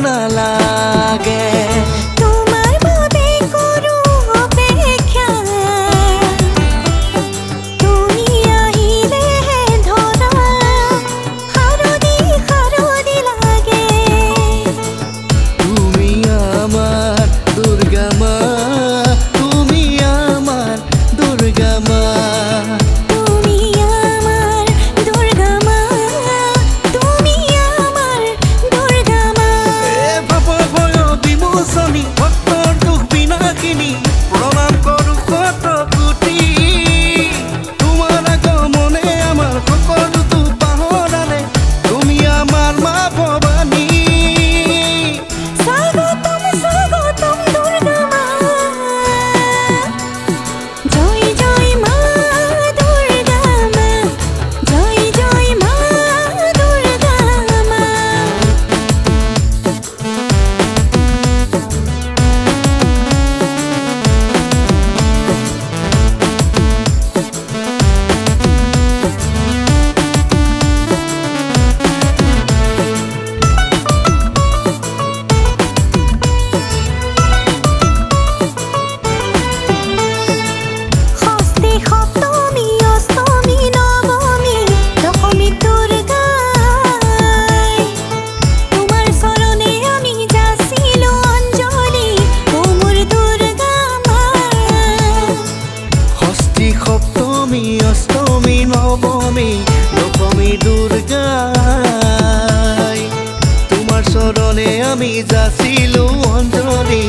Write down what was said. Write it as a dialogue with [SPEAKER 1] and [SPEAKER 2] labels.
[SPEAKER 1] নালাগে
[SPEAKER 2] তোমার বাবে করু অপেক্ষা তুমি আহিলে ধরা হারদি লাগে
[SPEAKER 1] তুমি আমার দুর্গা মা তুমি আমার দুর্গা মা
[SPEAKER 2] তুমি আমার দুর্গা মা তুমি আমার দুর্গা মা
[SPEAKER 1] এ বাবা ভয় বিমোচনী ভক্তৰ দুখ বিনাশিনী প্ৰণাম কৰো কত কোটি তোমাৰ আগমনে আমাৰ সকলোতো পাহৰালে তুমি আমাৰ মা ভৱানী
[SPEAKER 2] স্বাগতম স্বাগতম দুর্গা মা জয় জয় মা দুর্গা মা জয় জয় মা দুর্গা মা ষষ্ঠী সপ্তমী অষ্টমী নবমী দশমী দুর্গাই তোমার চরণে আমি যাচিলো অঞ্জলি ও মোর দুর্গা মা
[SPEAKER 1] ষষ্ঠী সপ্তমী অষ্টমী নৱমী দশমী দুৰ্গাই তোমাৰ চৰণে আমি যাচিলো অঞ্জলি